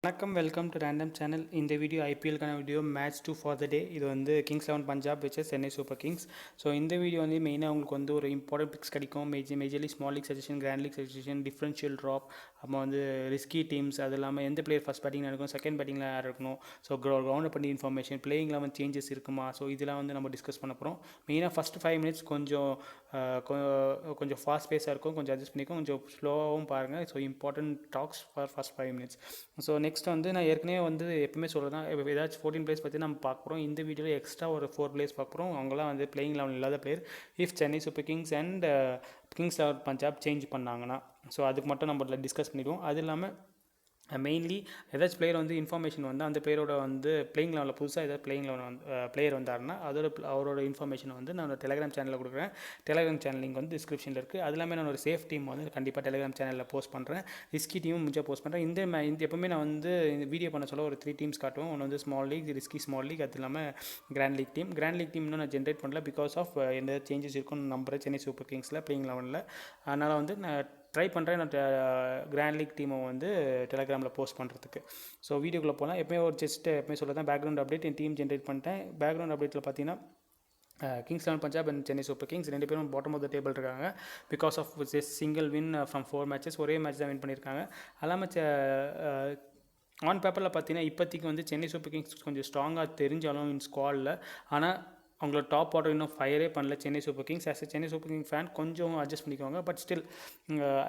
வணக்கம், welcome to random channel. இந்த video ஐபிஎல்கான video match 2 for the day. இது வந்து kings 11 Punjab versus Chennai super kings. So இந்த வீடியோ வந்து மெயினாக உங்களுக்கு வந்து ஒரு இம்பார்ட்டன்ட் பிக்ஸ் கிடைக்கும். Majorly small league suggestion, grand league suggestion, differential drop, அப்புறம் வந்து ரிஸ்கி டீம்ஸ், அது இல்லாமல் எந்த பிளேயர் ஃபஸ்ட் பேட்டிங் இருக்கும், செகண்ட் பேட்டிங்கில் யார் இருக்கணும், ஸோ கிரவுண்ட் பண்ணி இன்ஃபர்மேஷன், பிளேயிங் லெவன் சேஞ்சஸ் இருக்குமா, ஸோ இதெல்லாம் வந்து நம்ம டிஸ்கஸ் பண்ண போகிறோம். மெயினாக ஃபஸ்ட் 5 மினிட்ஸ் கொஞ்சம் ஃபாஸ்ட் பேஸாக இருக்கும், கொஞ்சம் அட்ஜஸ்ட் பண்ணிக்கும், கொஞ்சம் ஸ்லோவாகவும் பாருங்கள். So important talks for first 5 minutes. So next வந்து நான் ஏற்கனவே வந்து எப்பவுமே சொல்கிறேன், ஏதாச்சும் 14 பிளேஸ் பற்றி நம்ம பார்க்க போகிறோம். இந்த வீடியோவில் எக்ஸ்ட்ரா ஒரு 4 பிளேஸ் பார்க்க போகிறோம். அவங்களாம் வந்து பிளேயிங் லெவல் இல்லாத player if Chennai super Kings and Kings 11 Punjab change பண்ணாங்கன்னா, ஸோ அதுக்கு மட்டும் நம்ம டிஸ்கஸ் பண்ணிடுவோம். அது இல்லாமல் மெயின்லி ஏதாச்சும் பிளேயர் வந்து இன்ஃபர்மேஷன் வந்து அந்த பிளேயரோட வந்து பிளேயிங் லெவலில் புதுசாக ஏதாவது பிளேயிங் லெவல் வந்து பிளேயர் வந்தாருன்னா அவரோட இன்ஃபர்மேஷன் வந்து நான் டெலிகிராம் சேனலில் கொடுக்குறேன். டெலிகிராம் சேனல் லிங்க் வந்து டிஸ்கிரிப்ஷனில் இருக்குது. அது இல்லாமல் நான் ஒரு சேஃப் டீம் வந்து கண்டிப்பாக டெலிகிராம் சேனலில் போஸ்ட் பண்ணுறேன். ரிஸ்கி டீமும் முடிஞ்சால் போஸ்ட் பண்ணுறேன். இந்த எப்பவுமே நான் வந்து இந்த வீடியோ பண்ண சொல்ல ஒரு 3 டீம்ஸ் காட்டுவோம். ஒன்று வந்து small league, risky small league, அது இல்லாமல் grand league team. Grand league team இன்னும் நான் ஜென்ரேட் பண்ணல பிகாஸ் ஆஃப் எந்த சேஞ்சஸ் இருக்குன்னு நம்புகிறேன் சென்னை சூப்பர் கிங்ஸில் பிளேயிங் லெவலில். அதனால் வந்து நான் ட்ரை பண்ணுறேன் நான் கிராண்ட் லீக் டீமை வந்து டெலிகிராமில் போஸ்ட் பண்ணுறதுக்கு. ஸோ வீடியோக்குள்ளே போகலாம். எப்பவுமே சொல்ல தான் பேக்ரவுண்ட் அப்டேட் என் டீம் ஜென்ரேட் பண்ணிட்டேன். பேக்ரவுண்ட் அப்டேட்டில் பார்த்தீங்கன்னா Kings 11 Punjab and Chennai super Kings ரெண்டு பேரும் பாட்டம் ஆஃப் த டேபிள் இருக்காங்க. Because of single win from 4 matches, ஒரே மேட்ச் தான் வின் பண்ணியிருக்காங்க. அல்லாமல் ஆன் பேப்பரில் பார்த்தீங்கன்னா இப்போதைக்கு வந்து சென்னை சூப்பர் கிங்ஸ் கொஞ்சம் ஸ்ட்ராங்காக தெரிஞ்சாலும் இன் ஸ்குவாடில், ஆனால் அவங்களோட டாப் ஆர்டர் இன்னும் ஃபயரே பண்ணல Chennai super Kings. As a Chennai Super King fan கொஞ்சம் அட்ஜஸ்ட் பண்ணிக்கோங்க. But still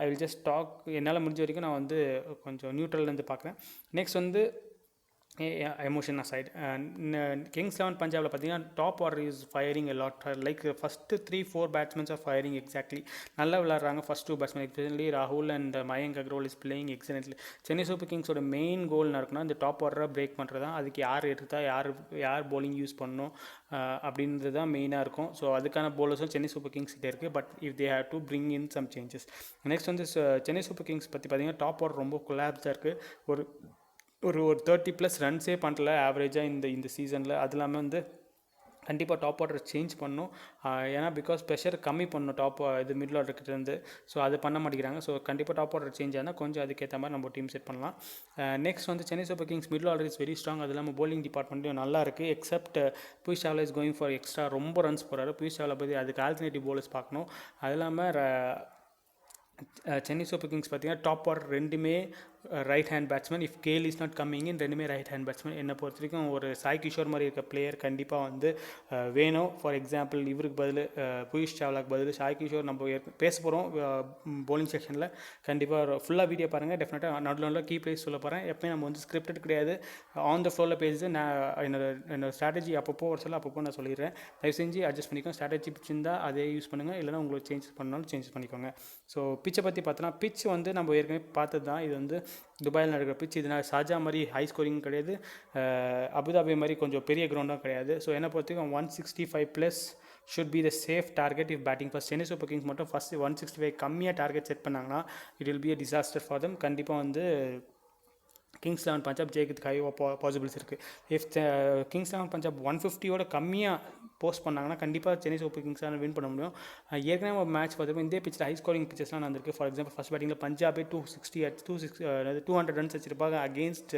I will just talk. என்னால் முடிஞ்ச வரைக்கும் நான் வந்து கொஞ்சம் நியூட்ரல்லேருந்து பார்க்குறேன். நெக்ஸ்ட் வந்து எமோஷன் அசைட், கிங்ஸ் 11 பஞ்சாபில் பார்த்தீங்கன்னா top order is firing a lot. Like first 3-4 batsmens are firing exactly நல்லா விளாட்றாங்க. ஃபஸ்ட் 2 பேட்ஸ்மேன் எஸ்பெஷலி ராகுல் and Mayank Agarwal is playing excellently. Chennai super கிங்ஸோட மெயின் கோல் இருக்குன்னா இந்த டாப் ஆர்டரை பிரேக் பண்ணுறது தான். அதுக்கு யார் எடுத்தால் யார் போலிங் யூஸ் பண்ணணும் அப்படின்றது தான் மெயினாக இருக்கும். ஸோ அதுக்கான போலர்ஸும் சென்னை சூப்பர் கிங்ஸ் கிட்டே இருக்குது. But if they have to bring in some changes. Next வந்து சென்னை சூப்பர் கிங்ஸ் பற்றி பார்த்தீங்கன்னா டாப் ஆர்டர் ரொம்ப கொலாப்ஸாக இருக்குது. ஒரு 30+ ரன்ஸே பண்ணல ஆவரேஜாக இந்த சீசனில். அது இல்லாமல் வந்து கண்டிப்பாக டாப் ஆர்டர் சேஞ்ச் பண்ணணும். ஏன்னா பிகாஸ் ப்ரெஷர் கம்மி பண்ணணும் இது மிடில் ஆர்டர்கிட்டேருந்து. ஸோ அது பண்ண மாட்டேங்கிறாங்க. ஸோ கண்டிப்பாக டாப் ஆர்டர் சேஞ்ச் ஆனால் கொஞ்சம் அதுக்கேற்ற மாதிரி நம்ம டீம் செட் பண்ணலாம். நெக்ஸ்ட் வந்து Chennai super Kings middle order is very strong. அது இல்லாமல் போலிங் டிபார்ட்மெண்ட்டும் நல்லா இருக்குது. Accept Piyush Chawla is going for extra ரொம்ப ரன்ஸ் போகிறாரு. பியூஷ் சாவ்லா பற்றி அதுக்கு ஆல்டர்னேட்டிவ் போலர்ஸ் பார்க்கணும். அது இல்லாமல் சென்னை சூப்பர் கிங்ஸ் பார்த்தீங்கன்னா டாப் ஆர்டர் ரெண்டுமே right hand batsman. If Gayle is not coming in ரெண்டுமே ரைட் ஹேண்ட் பேட்ஸ்மேன். என்னை பொறுத்த வரைக்கும் ஒரு சாய் கிஷோர் மாதிரி இருக்க பிளேயர் கண்டிப்பாக வந்து வேணும். ஃபார் எக்ஸாம்பிள் இவருக்கு பதில் பியூஷ் சாவ்லாக்கு பதில் சாய் கிஷோர் நம்ம பேச போகிறோம் போலிங் செக்ஷனில். கண்டிப்பாக ஃபுல்லாக வீடியோ பாருங்கள். டெஃபினட்டாக நடுவில் கீ பிளேஸ் சொல்ல போகிறேன். எப்போயும் நம்ம வந்து ஸ்கிரிப்டட் கிடையாது, ஆன் த ஃப்ளோரில் பேசி நான் என்னோட ஸ்ட்ராட்டஜி அப்பப்போ நான் சொல்லிடுறேன். தயவு செஞ்சு அட்ஜஸ்ட் பண்ணிக்கோங்க. ஸ்ட்ராட்டஜி பிடிச்சிருந்தால் அதே யூஸ் பண்ணுங்கள், இல்லைனா உங்களுக்கு சேஞ்ச் பண்ணாலும் சேஞ்ச் பண்ணிக்கோங்க. ஸோ பிச்சை பற்றி பார்த்தோன்னா பிச் வந்து நம்ம ஏற்கனவே பார்த்தது தான். இது வந்து துபாயில் நடக்கிற பிச். இதனால் ஷார்ஜா மாதிரி ஹை ஸ்கோரிங் கிடையாது, அபுதாபி மாதிரி கொஞ்சம் பெரிய கிரவுண்டும் கிடையாது. ஸோ என்ன பொறுத்தவரைக்கும் 165+ should be the safe target if batting first. Chennai super Kings மட்டும் ஃபஸ்ட்டு 165 கம்மியாக டார்கெட் செட் பண்ணாங்கன்னா it will be a disaster for them. கண்டிப்பாக வந்து கிங்ஸ் 11 பஞ்சாப் ஜெயிக்கிறதுக்கு ஹை பாசிபிள்ஸ் இருக்குது. இஃப் கிங்ஸ் 11 பஞ்சாப் 150யோட கம்மியாக போஸ்ட் பண்ணாங்கன்னா கண்டிப்பாக சென்னை சூப்பர் கிங்ஸால் வின் பண்ண முடியும். ஏற்கனவே ஒரு மேட்ச் பார்த்துருப்போம், இந்த பிச்சில் ஹை ஸ்கோரிங் பிச்சஸ்லாம் நடந்திருக்கு. ஃபார் எக்ஸாம்பிள் ஃபஸ்ட் பேட்டிங்கில் பஞ்சாபே 200 ரன்ஸ் வச்சிருப்பாங்க அகெயின்ஸ்ட்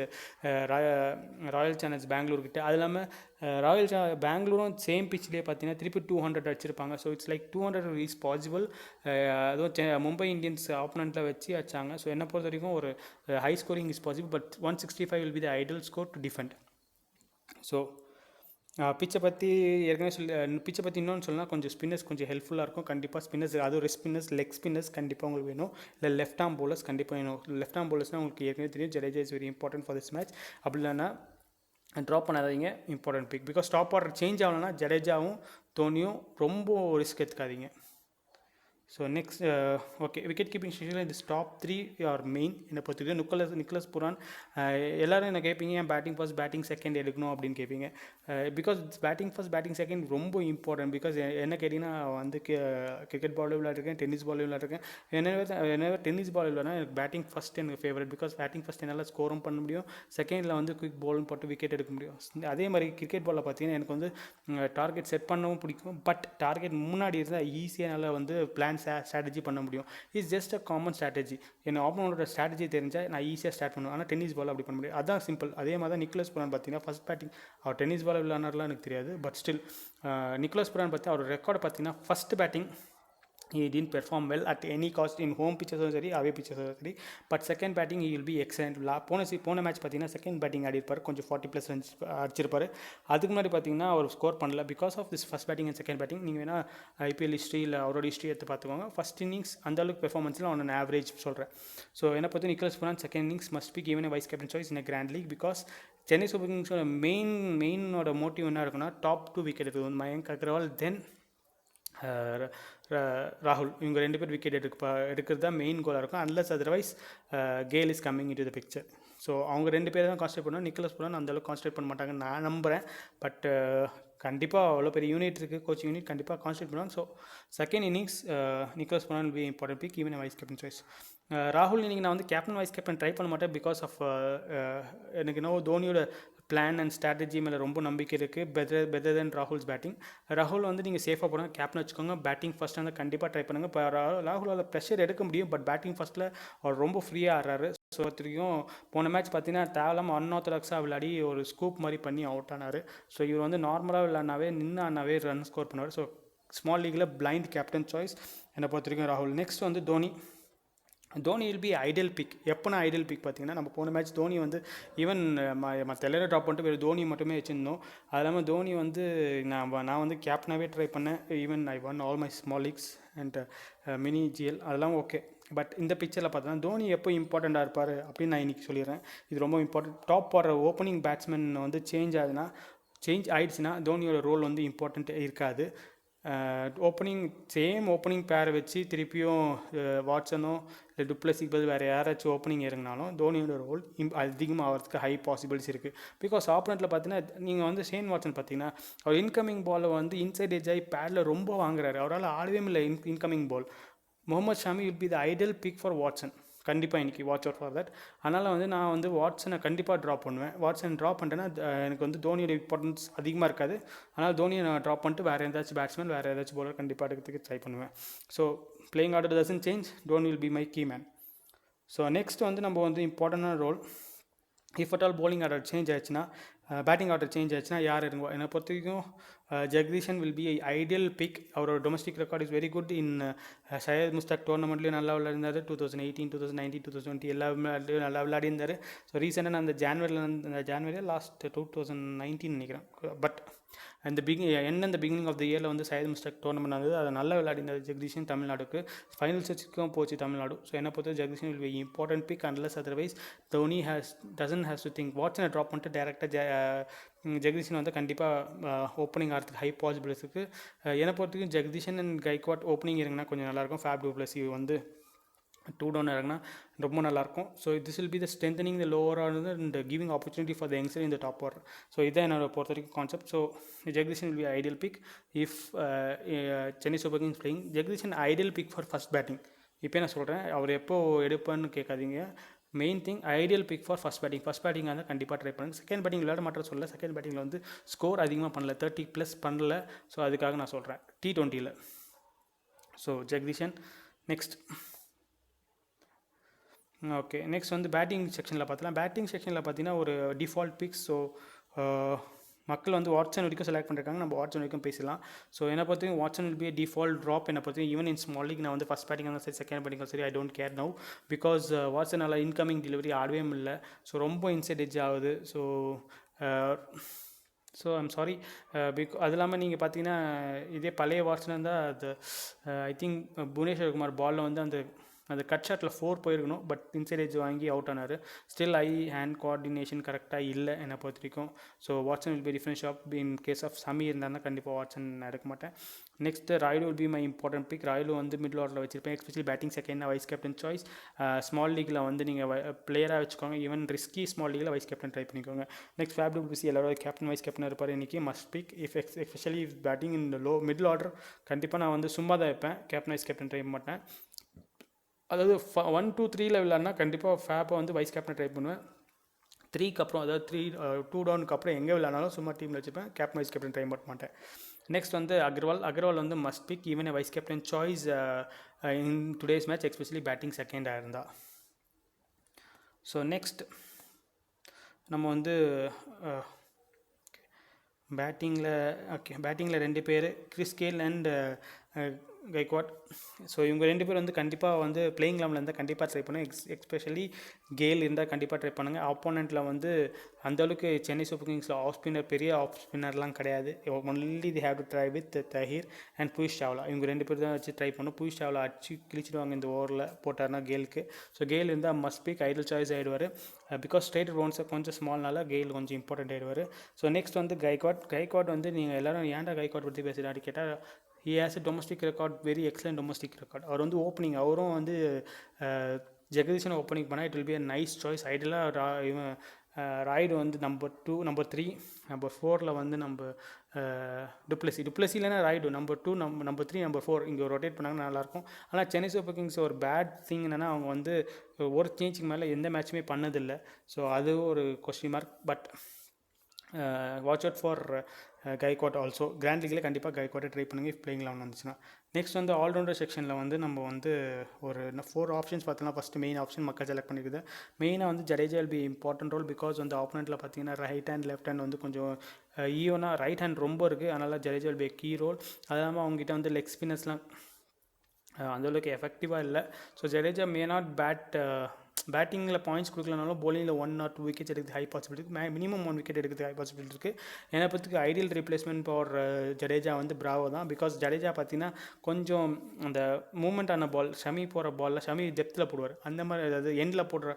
ராயல் சேலஞ்சர்ஸ் பெங்களூர் கிட்ட. அது இல்லாமல் பெங்களூரும் சேம் பிச்சிலே பார்த்தீங்கன்னா திருப்பி 200 அடிச்சிருப்பாங்க. So it's like 200 is possible. அதுவும் மும்பை இந்தியன்ஸ் ஆப்போனண்ட்டில் வச்சு அடிச்சாங்க. ஸோ என்னை பொறுத்த வரைக்கும் ஒரு high scoring is possible. But 165 will be the ideal score to defend. So பிச்சை பற்றி பிச்சை பற்றி இன்னொன்று சொல்லலாம், கொஞ்சம் ஸ்பின்னர்ஸ் கொஞ்சம் ஹெல்ப்ஃபுல்லாக இருக்கும். கண்டிப்பாக ஸ்பின்னர்ஸ், அதுவும் ரெஸ்ட் ஸ்பின்னர்ஸ், லெக் ஸ்பின்னர்ஸ் கண்டிப்பாக உங்களுக்கு வேணும். இல்லை லெஃப்ட் ஆர்ம் போலர்ஸ் கண்டிப்பாக வேணும். லெஃப்ட் ஆர்ம் போலர்ஸ்னால் உங்களுக்கு ஏற்கனவே தெரியும், Jadeja is very important for this match. அப்படி இல்லைன்னா ட்ராப் பண்ணாதீங்க, important pick. Because top order change ஆகலைன்னா ஜடேஜாவும் தோனியும் ரொம்ப ரிஸ்க் எடுத்துக்காதீங்க. So next okay, wicket keeping ஸ்டேஷனில் இந்த டாப் 3 ஆர் மெயின். என்னை பொறுத்தவரைக்கும் நிக்கலஸ் புரான். எல்லோரும் என்ன கேட்பீங்க, ஏன் பேட்டிங் ஃபர்ஸ்ட் பேட்டிங் செகண்ட் எடுக்கணும் அப்படின்னு கேட்பீங்க. Because batting first batting second ரொம்ப இம்பார்ட்டன்ட். பிகாஸ் என்ன கேட்டிங்கன்னா வந்து கிரிக்கெட் பால் விளையாடுறேன், டென்னிஸ் பால் விளையாடுறேன். என்ன டென்னிஸ் பால் விளையாடுனா எனக்கு பேட்டிங் ஃபஸ்ட் எனக்கு ஃபேவரட். பிகாஸ் பேட்டிங் ஃபஸ்ட் என்னால் ஸ்கோரும் பண்ண முடியும், செகண்டில் வந்து குயிக் பாலும் போட்டு விக்கெட் எடுக்க முடியும். அதே மாதிரி கிரிக்கெட் பாலில் பார்த்தீங்கன்னா எனக்கு வந்து டார்கெட் செட் பண்ணவும் பிடிக்கும். பட் டார்கெட் முன்னாடி இருந்தால் ஈஸியாக நல்லா வந்து பிளான் ஸ்ட்ராட்டஜி பண்ண முடியும். It's just a common strategy. என் ஆப்போனோட ஸ்ட்ராட்டஜி தெரிஞ்சால் நான் ஈஸியாக ஸ்டார்ட் பண்ணுவேன். ஆனால் டென்னிஸ் பால் அப்படி பண்ண முடியும். அதான் சிம்பிள். அதே மாதிரி தான் நிக்கோலஸ் புரான் பார்த்தீங்கன்னா ஃபஸ்ட் பேட்டிங் அவர் டென்னிஸ் பால் விளையாடுறலாம் எனக்கு தெரியாது. பட் ஸ்டில் நிக்கோலஸ் புரான் பற்றி அவர் ரெக்கார்டை பார்த்தீங்கன்னா first batting he didn't perform well at any cost in home pitches சரி அவே pitches சரி. But second batting he will be excellent. போன match பார்த்தீங்கன்னா செகண்ட் பேட்டிங் ஆடிருப்பார், கொஞ்சம் 40+ ரன்ஸ் அடிச்சிருப்பார். அதுக்கு முன்னாடி பார்த்தீங்கன்னா அவர் ஸ்கோர் பண்ணல because of this first batting and second batting. நீங்கள் வேணால் ஐபிஎல் ஹிஸ்ட்ரி இல்லை அவரோட ஹிஸ்ட்ரி எடுத்து பார்த்துக்கோங்க. ஃபஸ்ட் இன்னிங்ஸ் அந்தளவுக்கு பெர்ஃபார்மன்ஸில் அவன் ஆவரேஜ் சொல்கிறேன். ஸோ என்னை பற்றி Nicholas Pooran second innings must be given vice captain choice in grand league. Because Chennai super கிங்ஸோட மெயினோட மோட்டிவ் என்ன இருக்குன்னா டாப் 2 விக்கெட் இருக்குது. மயங்க் அகர்வால் தென் ராகுல், இவங்க 2 பேர் விக்கெட் எடுக்கிறது தான் மெயின் கோலாக இருக்கும். Unless otherwise Gayle is coming in to the picture. So அவங்க 2 பேர் தான் கான்சன்ட்ரேட் பண்ணுவோம். நிக்கோலஸ் புரான் அந்தளவுக்கு கான்சன்ட்ரேட் பண்ண மாட்டாங்கன்னு நான் நம்புகிறேன். பட் கண்டிப்பாக அவ்வளோ பெரிய யூனிட் இருக்குது, கோச்சிங் யூனிட், கண்டிப்பாக கான்சன்ட்ரேட் பண்ணுவாங்க. So second innings Nicholas Pooran will be important pick even vice captain choice. ராகுல் இன்னைக்கு நான் வந்து கேப்டன் வைஸ் கேப்டன் ட்ரை பண்ண மாட்டேன் பிகாஸ் ஆஃப் எனக்கு இன்னும் தோனியோட பிளான் அண்ட் ஸ்ட்ராட்டஜி மேலே ரொம்ப நம்பிக்கை இருக்குது. பெட்டர் தென் ராகுல்ஸ் பேட்டிங். ராகுல் வந்து நீங்கள் சேஃபாக போடுங்க, கேப்டன் வச்சுக்கோங்க. பேட்டிங் ஃபஸ்ட் வந்து கண்டிப்பாக ட்ரை பண்ணுங்கள். இப்போ ராகுலால் ப்ரெஷர் எடுக்க முடியும், பட் பேட்டிங் ஃபஸ்ட்டில் அவர் ரொம்ப ஃப்ரீயாக ஆடுறாரு. ஸோ திரும்பியும் போன மேட்ச் பார்த்தீங்கன்னா தேவலாமல் அன்ஆர்த்தடாக்ஸாக விளையாடி ஒரு ஸ்கூப் மாதிரி பண்ணி அவுட் ஆனார். ஸோ இவர் வந்து நார்மலாக விளையாடினாவே நின்னாவே ரன் ஸ்கோர் பண்ணுவார். ஸோ ஸ்மால் லீக்கில் பிளைண்ட் கேப்டன் சாய்ஸ் என்னை பொறுத்த வரைக்கும் ராகுல். நெக்ஸ்ட் வந்து Dhoni will be ideal pick. எப்போனா ஐடியல் பிக் பார்த்தீங்கன்னா நம்ம போன மேட்ச் தோனி வந்து ஈவன் மற்ற எல்லாரும் ட்ராப் பண்ணிட்டு வேறு தோனி மட்டுமே வச்சுருந்தோம். அது இல்லாமல் தோனி வந்து நான் வந்து கேப்டனாகவே ட்ரை பண்ணேன். Even I one all my small leaks and mini GL அதெல்லாம் ஓகே. பட் இந்த பிக்சரில் பார்த்தோன்னா தோனி எப்போ இம்பார்ட்டண்ட்டாக இருப்பார் அப்படின்னு நான் இன்றைக்கி சொல்லிடுறேன். இது ரொம்ப இம்பார்ட்டன்ட். டாப் போடுற ஓப்பனிங் பேட்ஸ்மேன் வந்து சேஞ்ச் ஆகிடுச்சுன்னா தோனியோட ரோல் வந்து இம்பார்ட்டண்ட் இருக்காது. சேம் ஓப்பனிங் பேரை வச்சு திருப்பியும் வாட்சனோ இல்லை டுப்ளஸிக்கு பதில் வேறு யாராச்சும் ஓப்பனிங் இறங்கினாலும் தோனியோட ரோல் அதிகமாக ஆகிறதுக்கு ஹை பாசிபிலிட்டிஸ் இருக்குது. பிகாஸ் ஆப்போனண்ட்டில் பார்த்தீங்கன்னா நீங்கள் வந்து ஷேன் வாட்சன் பார்த்தீங்கன்னா அவர் இன்கமிங் பாலை வந்து இன்சைட் எட்ஜ் ஆகி பேடில் ரொம்ப வாங்குறாரு. அவரால் ஆடவே இல்லை incoming ball. Mohammed Shami will be the ideal pick for Watson. கண்டிப்பாக இன்றைக்கி வாட்ச் அவுட் ஃபார் தட். அதனால் வந்து நான் வந்து வாட்சனை கண்டிப்பாக ட்ராப் பண்ணுவேன். வாட்சன் ட்ராப் பண்ணிட்டேன்னா எனக்கு வந்து தோனியோட இம்பார்ட்டன்ஸ் அதிகமாக இருக்காது. அதனால் தோனியை நான் ட்ராப் பண்ணிட்டு வேறு ஏதாச்சும் பேட்ஸ்மேன் வேறு ஏதாச்சும் பவுலர் கண்டிப்பாக எடுக்கிறதுக்கு ட்ரை பண்ணுவேன். So playing order doesn't change, Dhoni will be my key man. So next வந்து நம்ம வந்து இம்பார்ட்டண்டான role, if at all bowling order change ஆச்சுன்னா பேட்டிங் ஆர்டர் சேஞ்ச் ஆச்சுன்னா யார் இறங்குவோம்? என்னை பொறுத்த வரைக்கும் Jagadeesan will be ideal pick. அவரோட domestic record is very good. In Syed Mushtaq டோர்னமெண்ட்லேயும் நல்லா விளையாடிருந்தார். 2018, 2019, 2020 எல்லா நல்லா விளையாடிருந்தார். ஸோ ரீசெண்டாக நான் அந்த ஜான்வரியில் லாஸ்ட் 2019 நினைக்கிறேன். பட் அந்த பிகினிங் ஆஃப் த இயரில் வந்து சையத் முஸ்தாக் டோர்னமெண்ட் வந்தது, அதை நல்லா விளையாடிருந்தார் ஜெகதீஷன். தமிழ்நாடுக்கு ஃபைனல் ஸ்டேஜுக்கும் போச்சு தமிழ்நாடு. ஸோ என்னை பொறுத்த Jagadeesan will be important pick unless otherwise Dhoni doesn't has to think. வாட்சனை ட்ராப் பண்ணிட்டு டேரெக்டாக ஜெகதீஷன் வந்து கண்டிப்பாக ஓப்பனிங் ஆகிறதுக்கு ஹை பாசிபிலிட்டிஸ் இருக்குது. என்னை பொறுத்தவரைக்கும் ஜெகதீஷன் அண்ட் கைக்வாட் ஓப்பனிங் இறங்கினா கொஞ்சம் நல்லாயிருக்கும். ஃபேப் டு ப்ளஸ் வந்து 2 down இறங்கினா ரொம்ப நல்லாயிருக்கும். So this will be the strengthening the lower order and giving opportunity for the youngster in the top order. So இதான் என்னோட பொறுத்த வரைக்கும் concept. So Jagadeesan will be ideal pick if Chennai super kings playing. Jagadeesan ideal pick for first batting. இப்போ நான் சொல்கிறேன், அவர் எப்போ எடுப்பான்னு கேட்காதீங்க. Main thing ideal pick for first பேட்டிங்காக இருந்தால் கண்டிப்பாக ட்ரை பண்ணுங்கள். செகண்ட் பேட்டிங் விளையாட மாட்டேன் சொல்ல, செகண்ட் பேட்டிங்கில் வந்து ஸ்கோர் அதிகமாக பண்ணல, 30+ பண்ணல. ஸோ அதுக்காக நான் சொல்கிறேன் T20. So Jagadeeshan. Next okay, next வந்து பேட்டிங் செக்ஷனில் பார்த்தலாம். பேட்டிங் செக்ஷனில் பார்த்தீங்கன்னா ஒரு டிஃபால்ட் பிக்ஸ். ஸோ மக்கள் வந்து வாட்சன் வரைக்கும் செலக்ட் பண்ணிருக்காங்க, நம்ம வாட்சன் வரைக்கும் பேசலாம். ஸோ என்னை பொறுத்தவரைக்கும் Watson will B default drop. என்னை பொறுத்தவரைக்கும் ஈவன் இன் ஸ்மால் லீக் நான் வந்து ஃபஸ்ட் பேட்டிங் இருந்தால் சரி செகண்ட் பேட்டிங் சரி I don't care now. Because Watson நல்லா இன்கமிங் டெலிவரி ஆடவே இல்லை. ஸோ ரொம்ப இன்சைட் எட்ஜ் ஆகுது. So I'm sorry. அது இல்லாமல் நீங்கள் பார்த்தீங்கன்னா இதே பழைய வாட்சன் இருந்தால் அது ஐ திங்க் புவனேஸ்வர் குமார் பாலில் வந்து அந்த கட் ஷாட்டில் 4 போயிருக்கணும். பட் இன்சைட் எட்ஜ் வாங்கி அவுட் ஆனார். ஸ்டில் ஹேண்ட் கோஆர்டினேஷன் கரெக்டாக இல்லை என்னை பொறுத்த வரைக்கும். So Watson will be different shop. In case of Shami இருந்தால் கண்டிப்பாக வாட்சன் எடுக்க மாட்டேன். Next Rayudu will be my important pick. Rayudu வந்து மிடில் ஆர்டரில் வச்சிருப்பேன். Especially batting second vice captain choice. Small லீக்கில் வந்து நீங்கள் பிளேயராக வச்சுக்கோங்க. ஈவன் ரிஸ்கி ஸ்மால் லீக்கில் வைஸ் கேப்டன் ட்ரை பண்ணிக்கோங்க. நெக்ஸ்ட் ஃபேப் டு பிளஸ் எல்லாரோட கேப்டன் வைஸ் கேப்டன் இருப்பார் இன்றைக்கி. Must big if especially if batting in middle order கண்டிப்பாக நான் வந்து சும்மா தான் வைப்பேன். கேப்டன் வைஸ் கேப்டன் ட்ரை மாட்டேன். அதாவது 1, 2, 3 விளையாடினா கண்டிப்பாக ஃபேப்பை வந்து வைஸ் கேப்டன் ட்ரை பண்ணுவேன். 3க்கு அப்புறம், அதாவது 2 டவுனுக்கு அப்புறம் எங்கே விளையாடினாலும் சும்மா டீமில் வச்சுப்பேன். கேப்டன் வைஸ் கேப்டன் ட்ரை பண்ண மாட்டேன். நெக்ஸ்ட் வந்து அகர்வால் வந்து must big even vice captain choice in today's match especially batting செகண்டாக இருந்தா. ஸோ நெக்ஸ்ட் நம்ம வந்து பேட்டிங்கில் 2 பேர் Chris Khel and Gaikwad. So இவங்க 2 பேர் வந்து கண்டிப்பாக வந்து பிளேயிங் லெவலில் இருந்தால் கண்டிப்பாக ட்ரை பண்ணுங்கள். எஸ்பெஷலி கேல் இருந்தால் கண்டிப்பாக ட்ரை பண்ணுங்கள். ஆப்போனண்ட்டில் வந்து அந்தளவுக்கு சென்னை சூப்பர் கிங்ஸில் ஆஃப் ஸ்பின்னர் பெரிய ஆஃப் ஸ்பின்னர்லாம் கிடையாது. Only they have to try with Tahir and Piyush Chawla. இவங்க 2 பேர் தான் வச்சு ட்ரை பண்ணும். புஷ் சாவ்லா அடிச்சு கிழிச்சிடுவாங்க இந்த ஓவரில் போட்டார்னா கேலுக்கு. ஸோ கேல் இருந்தால் மஸ்ட் பிக் ஐடல் சாய்ஸ் ஆகிடுவார். பிகாஸ் ஸ்ட்ரைட் ரவுண்ட்ஸை கொஞ்சம் ஸ்மால்னால கேல் கொஞ்சம் இம்பார்ட்டன்ட் ஆகிடுவார். ஸோ நெக்ஸ்ட் வந்து கைக்வாட் வந்து நீங்கள் எல்லோரும் ஏன்டா கைக்வாட் பற்றி பேசுகிறாரு கேட்டால் he has a domestic record, very excellent domestic record. அவர் வந்து ஓப்பனிங் அவரும் வந்து ஜெகதீஷனை ஓப்பனிங் பண்ணால் it will be a nice choice. ஐடியலாக இவன் ராய்டு வந்து நம்பர் 2 நம்பர் 3 நம்பர் 4 வந்து நம்ம டுப்ளசி இல்லைனா ராய்டு நம்பர் 2 நம்பர் 3 நம்பர் 4 இங்கே ரொட்டேட் பண்ணாங்கன்னா நல்லாயிருக்கும். ஆனால் சென்னை சூப்பர் கிங்ஸ் ஒரு பேட் திங் என்னென்னா அவங்க வந்து ஒரு சேஞ்சுக்கு மேலே எந்த மேட்சுமே பண்ணதில்லை. ஸோ அது ஒரு question mark. But watch out for Gaikwad also. Grand லீக்ல கண்டிப்பாக கைக்வாட்டை ட்ரை பண்ணுங்கள் இஃப் பிளேயிங் லெவன் வந்துச்சுன்னா. நெக்ஸ்ட் வந்து ஆல்ரவுண்டர் செக்ஷனில் வந்து நம்ம வந்து ஒரு 4 ஆப்ஷன்ஸ் பார்த்தோம்னா ஃபஸ்ட்டு மெயின் ஆப்ஷன் மக்கள் செலக்ட் பண்ணியிருக்குது. மெயினாக வந்து Jadeja will be important role. Because வந்து ஆப்போனண்ட்டில் பார்த்தீங்கன்னா ரைட் ஹேண்ட் லெஃப்ட் ஹேண்ட் வந்து கொஞ்சம் ஈவனாக ரைட் ஹேண்ட் ரொம்ப இருக்குது. அதனால் Jadeja will be key role. அது இல்லாமல் அவங்ககிட்ட வந்து லெக் ஸ்பின்னர்ஸ்லாம் அந்தளவுக்கு எஃபெக்டிவாக இல்லை. ஸோ ஜடேஜா மே நாட் பேட்டிங்கில் பாயிண்ட்ஸ் கொடுக்கலனாலும் bowlingல 1 or 2 விக்கெட்ஸ் எடுக்கிறது ஹை பாசிபிலிட்டி இருக்குது. மினிமம் 1 விக்கெட் எடுக்கிறது ஹை பாசிபிலிட்டி இருக்குது. என்னை பற்றி ஐடியல் ரீப்ளேஸ்மெண்ட் ஃபார் ஜடேஜா வந்து பிராவோ தான். பிகாஸ் ஜடேஜா பார்த்தீங்கன்னா கொஞ்சம் அந்த மூவ்மெண்ட் ஆன பால் ஷமி போகிற பாலில் ஷமி டெப்த்தில் போடுவார். அந்த மாதிரி அதாவது எண்டில் போடுற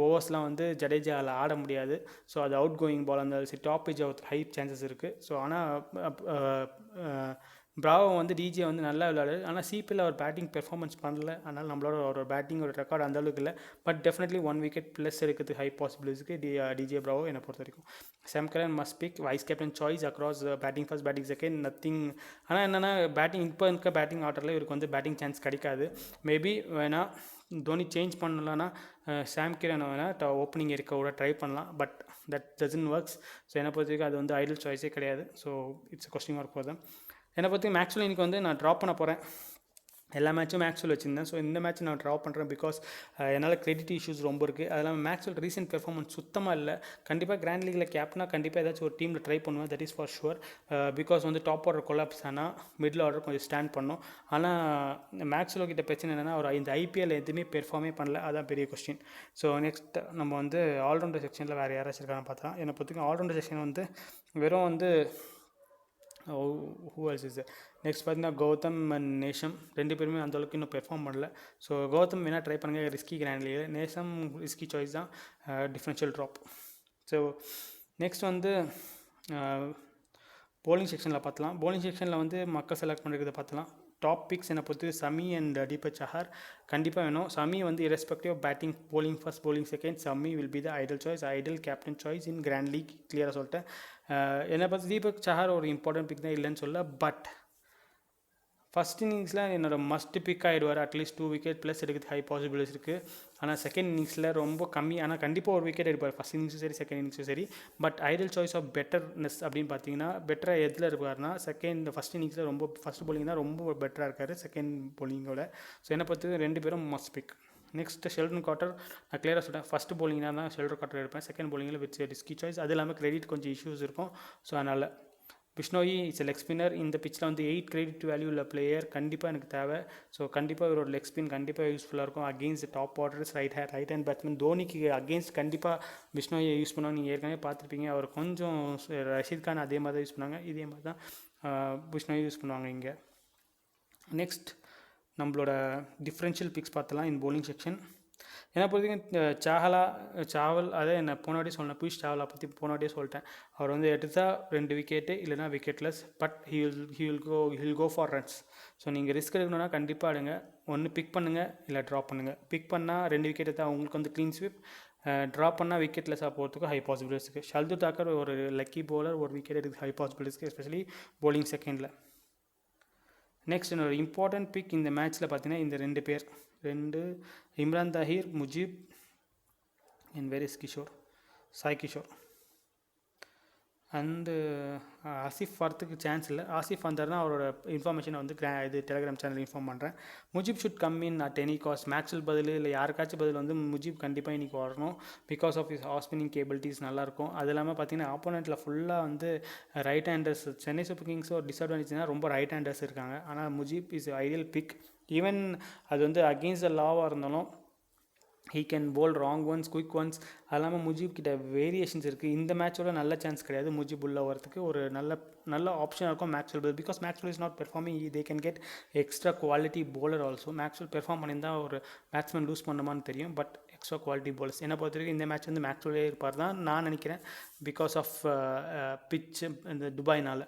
ஓவர்ஸ்லாம் வந்து ஜடேஜாவில் ஆட முடியாது. ஸோ அது அவுட் கோயிங் பால் அந்த top pitch out high chances இருக்குது. ஸோ ஆனால் பிராவோ வந்து டிஜே வந்து நல்லா விளையாடுது. ஆனால் சிபிஎல் அவர் பேட்டிங் பெர்ஃபார்மன்ஸ் பண்ணல. அதனால் நம்மளோட ஒரு பேட்டிங்கோட ரெக்கார்டு அந்தளவுக்கு இல்லை. பட் டெஃபினெட்லி 1 விக்கெட் ப்ளஸ் எடுக்கிறது ஹை பாசிபிலிட்டிஸ்க்கு டிஜே பிராவோ என்னை பொறுத்த வரைக்கும். Sam Curran must pick vice captain choice across batting first batting second nothing. ஆனால் என்னென்னா பேட்டிங் இப்போ இருக்க பேட்டிங் ஆர்டரில் இவருக்கு வந்து பேட்டிங் சான்ஸ் கிடைக்காது. மேபி வேணால் தோனி சேஞ்ச் பண்ணலான்னா சாம் கிரன் வேணால் ஓப்பனிங் இருக்க கூட ட்ரை பண்ணலாம். But that doesn't works. So என்னை பொறுத்த வரைக்கும் அது வந்து ஐடல் சாய்ஸே கிடையாது. So it's question mark for them. என்னை பற்றி மேக்ஸ்வெல் இன்றைக்கி வந்து நான் ட்ராப் பண்ண போகிறேன். எல்லா மேட்சும் மேக்ஸ்வெல் வச்சுருந்தேன். ஸோ இந்த மேட்ச் நான் ட்ராப் பண்ணுறேன். பிகாஸ் என்னால் கிரெடிட் இஷ்யூஸ் ரொம்ப இருக்குது. அது இல்லாமல் மேக்ஸ்வெல் ரீசெண்ட் பெர்ஃபார்மன்ஸ் சுத்தமாக இல்லை. கண்டிப்பாக கிராண்ட் லீக்கில் கேப்டனாக கண்டிப்பாக ஏதாச்சும் ஒரு டீமில் ட்ரை பண்ணுவேன். That is for sure. Because வந்து டாப் ஆர்டர் கொலாப்ஸ் ஆனால் மிடில் ஆர்டர் கொஞ்சம் ஸ்டாண்ட் பண்ணோம். ஆனால் மேக்ஸ்வெல் கிட்ட பிரச்சனை என்னென்னா அவர் இந்த ஐபிஎல் எதுவுமே பெர்ஃபார்மே பண்ணல. அதான் பெரிய கொஸ்டின். ஸோ நெக்ஸ்ட் நம்ம வந்து ஆல்ரவுண்டர் செக்ஷனில் வேறு யாராச்சும் இருக்கான்னு பார்த்தா என்னை பொறுத்தவரைக்கும் ஆல்ரவுண்டர் செக்ஷன் வந்து வெறும் வந்து ஹூ எல்ஸ் இஸ் நெக்ஸ்ட் பார்த்தீங்கன்னா கௌதம் அண்ட் நேஷம் 2 பேருமே அந்தளவுக்கு இன்னும் பெர்ஃபார்ம் பண்ணல. ஸோ கௌதம் வேணால் ட்ரை பண்ணுங்கள் risky grand league. Neesham risky choice தான், டிஃப்ரென்ஷியல் ட்ராப். ஸோ நெக்ஸ்ட் வந்து போலிங் செக்ஷனில் பார்த்தலாம். போலிங் செக்ஷனில் வந்து மக்கள் செலக்ட் பண்ணுறதை பார்த்தலாம். டாப் பிக்ஸ் என்னை பொறுத்து சமி அண்ட் தீபக் சஹார் கண்டிப்பாக வேணும். சமி வந்து irrespective of batting bowling first bowling second Shami will be the ideal choice, ideal captain choice in grand league. கிளியராக சொல்லிட்டேன். என்னை பார்த்து தீபக் சஹார் ஒரு இம்பார்ட்டன்ட் பிக் தான் இல்லைன்னு சொல்ல. பட் ஃபஸ்ட் இன்னிங்ஸில் என்னோட மஸ்ட் பிக் ஆகிடுவார். அட்லீஸ்ட் 2 விக்கெட் ப்ளஸ் எடுக்கிறது ஹை பாசிபிலிட்டிஸ் இருக்குது. ஆனால் செகண்ட் இன்னிங்ஸில் ரொம்ப கம்மி. ஆனால் கண்டிப்பாக ஒரு விக்கெட் எடுப்பார் ஃபஸ்ட் இன்னிங்ஸும் சரி செகண்ட் இன்னிங்ஸும் சரி. பட் ஐடல் சாய்ஸ் ஆஃப் பெட்டர்னஸ் அப்படின்னு பார்த்தீங்கன்னா பெட்டராக எதில் இருப்பார்னா ஃபஸ்ட் இன்னிங்ஸில் ரொம்ப ஃபஸ்ட் போலிங் தான் ரொம்ப பெட்டராக இருக்கார் செகண்ட் போலிங்கோட. ஸோ என்னை பொறுத்து 2 பேரும் must pick. Next Sheldon Cottrell நான் கிளியராக சொல்கிறேன். ஃபஸ்ட் போலிங்னா தான் ஷெல்டன் கார்ட்டர் எடுப்பேன். செகண்ட் போலிங்கில் வித் ரிஸ்கி சாய்ஸ். அது இல்லாமல் கிரெடிட் கொஞ்சம் இஷ்யூஸ் இருக்கும். ஸோ அதனால் பிஷ்னோயி இட்ஸ் லெக் ஸ்பின்னர். இந்த பிச்சில் வந்து 8 கிரெடிட் வேல்யூ உள்ள பிளேயர் கண்டிப்பாக எனக்கு தேவை. ஸோ கண்டிப்பாக இவரோட லெக் ஸ்பின் கண்டிப்பாக யூஸ்ஃபுல்லாக இருக்கும் against top orders right hand batsman. தோனிக்கு அகெயின்ஸ்ட் கண்டிப்பாக பிஷ்னோயை யூஸ் பண்ணுவாங்க. நீங்கள் ஏற்கனவே பார்த்துருப்பீங்க. அவர் கொஞ்சம் ரஷீத் கான் அதே மாதிரி தான் யூஸ் பண்ணாங்க. இதே மாதிரி தான் பிஷ்னோயை யூஸ் பண்ணுவாங்க இங்கே. நெக்ஸ்ட் நம்மளோட டிஃப்ரென்ஷியல் பிக்ஸ் பார்த்தலாம் இன் போலிங் செக்ஷன். என்னை பொறுத்தவரைக்கும் சாவல் அதை என்ன போனவாட்டியே சொன்னேன். பியூஷ் சாவலா பற்றி போனவாட்டியே சொல்லிட்டேன். அவர் வந்து எடுத்தால் 2 விக்கெட்டு இல்லைனா wicketless. But Gill go for runs. So நீங்கள் ரிஸ்க் எடுக்கணும்னா கண்டிப்பாக எடுங்க. ஒன்று பிக் பண்ணுங்கள் இல்லை ட்ராப் பண்ணுங்கள். பிக் பண்ணால் 2 விக்கெட் எடுத்தால் உங்களுக்கு வந்து க்ளீன் ஸ்வீப். ட்ராப் பண்ணால் விக்கெட்லெஸ்ஸாக போகிறதுக்கு ஹை பாசிபிலிட்டிஸ் இருக்குது. ஷல்து தாக்கர் ஒரு லக்கி பவுலர், ஒரு விக்கெட் எடுத்து ஹை பாசிபிலிட்டிஸ் இருக்குது, எஸ்பெஷலி போலிங் செகண்டில். நெக்ஸ்ட் என்னோட இம்பார்ட்டன்ட் பிக் இந்த மேட்ச்சில் பார்த்தீங்கன்னா இந்த 2 பேர் Imran Tahir, Mujeeb and where is Kishore, Sai Kishore. And Asif வரத்துக்கு சான்ஸ் இல்லை. ஆசிஃப் வந்தார்னா அவரோட இன்ஃபர்மேஷனை வந்து இது டெலிகிராம் சேனல் இன்ஃபார்ம் பண்ணுறேன். Mujeeb should come in at any cost. Maxwell பதில் இல்லை யாருக்காச்சும் பதில் வந்து முஜிப் கண்டிப்பாக இன்றைக்கி வரணும். Because of is off spinning capabilities நல்லாயிருக்கும். அது இல்லாமல் பார்த்தீங்கன்னா ஆப்போனண்ட்டில் ஃபுல்லாக வந்து right handers. Chennai super kings ஒரு டிஸ்அட்வான்டேஜ்னால் ரொம்ப ரைட் ஹேண்டர்ஸ் இருக்காங்க. ஆனால் Mujeeb is ideal pick. Even அது வந்து அகெயின்ஸ்ட் த லாவாக இருந்தாலும் he can bowl wrong ones, quick ones. அது இல்லாமல் முஜிப் கிட்ட வேரியேஷன்ஸ் இருக்குது. இந்த மேட்சோட நல்ல சான்ஸ் கிடையாது முஜிப் உள்ள வரதுக்கு. ஒரு நல்ல ஆப்ஷனாக இருக்கும் மேக்ஸ்வெல் பதில். Because Maxwell is not performing, they can get extra quality bowler also. Maxwell perform பண்ணியிருந்தால் ஒரு பேட்ஸ்மேன் லூஸ் பண்ணுமான்னு தெரியும். பட் எக்ஸ்ட்ரா குவாலிட்டி bowlers என்னை பொறுத்த வரைக்கும் இந்த மேட்ச் வந்து மேக்ஸ்வெல்லே இருப்பார் தான் நான் நினைக்கிறேன். பிகாஸ் ஆஃப் பிச் இந்த துபாய்னால்.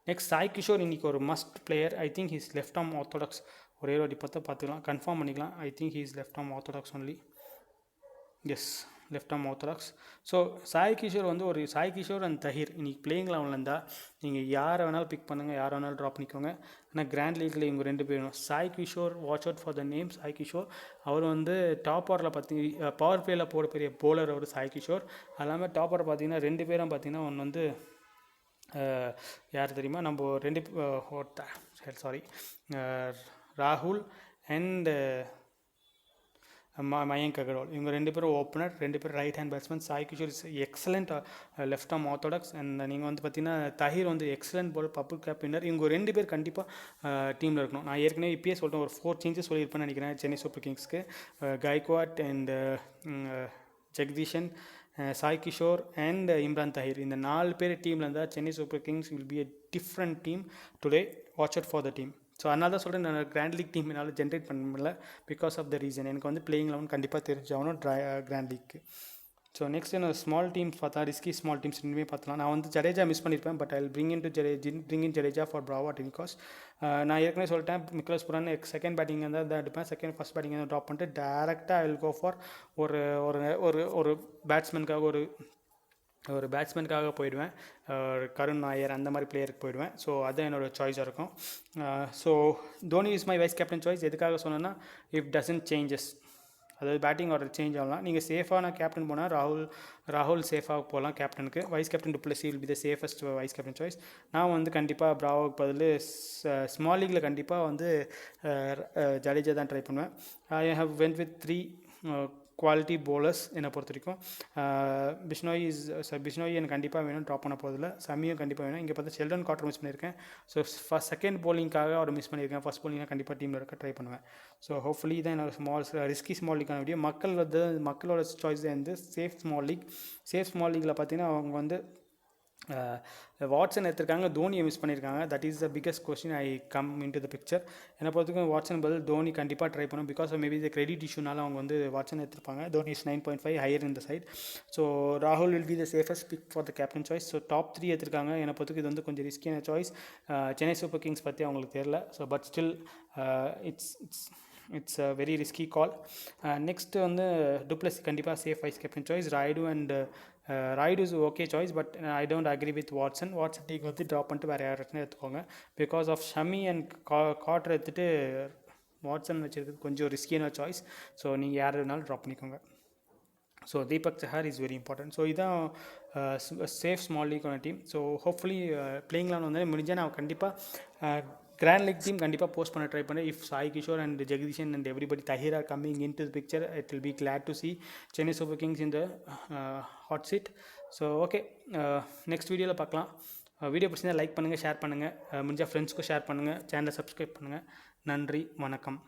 நெக்ஸ்ட் சாய் கிஷோர் இன்றைக்கி ஒரு must player. I think he's left arm orthodox. ஒரே வாட்டி பார்த்துக்கலாம், கன்ஃபார்ம் பண்ணிக்கலாம். I think he is left arm orthodox only. Yes, left arm orthodox. So Sai Kishore வந்து ஒரு சாய் கிஷோர் அண்ட் தஹீர் இன்றைக்கி பிளேயிங் லெவலில் இருந்தால் நீங்கள் யாரை வேணாலும் பிக் பண்ணுங்கள், யாரை வேணாலும் ட்ராப் பண்ணிக்கோங்க. ஆனால் கிராண்ட் லீக்கில் இவங்க 2 பேரும் Sai Kishore, watch out for the name Sai Kishore. அவர் வந்து டாப் ஆரில் பவர் பிளேயில் போட பெரிய போலர் அவர் சாய் கிஷோர். அது இல்லாமல் டாப் ஆர் பார்த்தீங்கன்னா 2 பேரும் பார்த்தீங்கன்னா ஒன்று வந்து யார் தெரியுமா, நம்ம 2 சாரி ராகுல் அண்ட் மயங்க் அகர்வால். இவங்க 2 பேரும் ஓப்பனர், 2 பேரும் right hand batsman. Sai Kishore is excellent left arm orthodox. And நீங்கள் வந்து பார்த்தீங்கன்னா தஹீர் வந்து எக்ஸலண்ட் போல் பர்பிள் கேப் வின்னர். இவங்க 2 பேர் கண்டிப்பாக டீமில் இருக்கணும். நான் ஏற்கனவே இப்பயே சொல்லிட்டேன், ஒரு 4 சேஞ்சஸ் சொல்லியிருப்பேன்னு நினைக்கிறேன் சென்னை சூப்பர் கிங்ஸ்க்கு. Gaikwad and Jagadeesan, Sai Kishore and Imran Tahir. இந்த 4 பேர் டீமில் இருந்தால் Chennai super kings will be a different team today. Watch out for the team. So அதனால தான் சொல்கிறேன், நான் கிராண்ட் லீக் டீம் என்னால் ஜென்ரேட் பண்ண முடியல. பிகாஸ் ஆஃப் த ரீசன் எனக்கு வந்து பிளேயிங் லெவன் கண்டிப்பாக தெரிஞ்சாகணும் கிராண்ட் லீக்கு. ஸோ நெக்ஸ்ட் என்ன ஸ்மால் டீம்ஸ் பார்த்தா ரிஸ்கி ஸ்மால் டீம்ஸ் ரெண்டுமே பார்த்தலாம். நான் வந்து ஜடேஜா மிஸ் பண்ணியிருப்பேன். But I bring in Jadeja for Bravo at any cost. நான் ஏற்கனவே சொல்லிட்டேன், நிக்கோலஸ் புரான் செகண்ட் பேட்டிங் தான் எடுப்பேன். ஃபஸ்ட் பேட்டிங் தான் ட்ராப் பண்ணிட்டு டேரெக்டாக ஐ வில் கோ ஃபார் ஒரு பேட்ஸ்மேனுக்காக ஒரு பேட்ஸ்மேனுக்காக போயிடுவேன். கருண் நாயர் அந்த மாதிரி பிளேயருக்கு போயிடுவேன். ஸோ அதுதான் என்னோடய சாய்ஸாக இருக்கும். So Dhoni is my wise captain choice. எதுக்காக சொன்னேன்னா, இஃப் டசன்ட் சேஞ்சஸ், அதாவது பேட்டிங் ஆர்டர் சேஞ்ச் ஆகலாம். நீங்கள் சேஃபான கேப்டன் போனால் ராகுல் சேஃபாக போகலாம் கேப்டனுக்கு. Vice captain du Plessis will be the safest wise captain choice. நான் வந்து கண்டிப்பாக பிராவோக்கு பதில் ஸ்மால் லீக்கில் கண்டிப்பாக வந்து ஜடேஜா தான் ட்ரை பண்ணுவேன். I have went with 3 quality bowlers என்னை பொறுத்த வரைக்கும். பிஷ்னோய் எனக்கு கண்டிப்பாக வேணும், ட்ராப் பண்ண போதில்லை. சமியும் கண்டிப்பாக வேணும். இங்கே பார்த்தா ஷெல்டன் கார்ட்டர் மிஸ் பண்ணியிருக்கேன். ஸோ செகண்ட் போலிங்காக அவர் மிஸ் பண்ணியிருக்கேன். ஃபஸ்ட் போலிங்காக கண்டிப்பாக டீமில் இருக்க ட்ரை பண்ணுவேன். ஸோ ஹோப்ஃபுல்லி தான் என்னோட ரிஸ்கி ஸ்மால் லீக்கான வீடியோ. மக்களோட சாய்ஸ் வந்து சேஃப் ஸ்மால் லீக்கில் பார்த்தீங்கன்னா அவங்க வந்து வாட்ஸன் எடுத்திருக்காங்க, தோனியை மிஸ் பண்ணியிருக்காங்க. That is the biggest question I come in to the picture. என்னை பொறுத்தவரைக்கும் வாட்ஸன் பதில் தோனி கண்டிப்பாக ட்ரை பண்ணும். Because of maybe the credit இஷ்யூனால அவங்க வந்து வாட்ஸன் எடுத்திருப்பாங்க. Dhoni is 9.5 higher in the side. So ராகுல் will be the safest pick for the captain choice. So top 3 எடுத்திருக்காங்க. என்னை பொறுத்தவரைக்கும் இது வந்து கொஞ்சம் ரிஸ்கியான சாய்ஸ். சென்னை சூப்பர் கிங்ஸ் பற்றி அவங்களுக்கு தெரியல. So but still it's a very risky call. Next வந்து டுப்ளசி கண்டிப்பாக safe vice captain choice. Rayudu is okay choice. But I don't agree with Watson டீக்கு வந்து ட்ராப் பண்ணிட்டு வேறு யாராச்சும் எடுத்துக்கோங்க. பிகாஸ் ஆஃப் ஷமி அண்ட் கார்ட்டர் எடுத்துகிட்டு வாட்ஸன் வச்சுருக்கிறது கொஞ்சம் ரிஸ்கியான சாய்ஸ். ஸோ நீங்கள் யார் வேணாலும் ட்ராப் பண்ணிக்கோங்க. So Deepak Chahar is very important. So இதான் சேஃப் ஸ்மால் லீக்கான டீம். ஸோ ஹோப்ஃபுல்லி பிளேயிங்லாம் வந்து முடிஞ்சால் நான் கண்டிப்பாக கிராண்ட் லீக் டீம் கண்டிப்பாக போஸ்ட் பண்ண ட்ரை பண்ணேன். If Sai Kishore and Jagadeesan and everybody Tahir are coming in to the picture, it will be glad to see Chennai super kings in the hot seat. So okay, next வீடியோவில் பார்க்கலாம். வீடியோ பிடிச்சிருந்தால் like பண்ணுங்கள், share பண்ணுங்கள், முடிஞ்சால் ஃப்ரெண்ட்ஸ்க்கும் ஷேர் பண்ணுங்கள், சேனலை சப்ஸ்கிரைப் பண்ணுங்கள். நன்றி, வணக்கம்.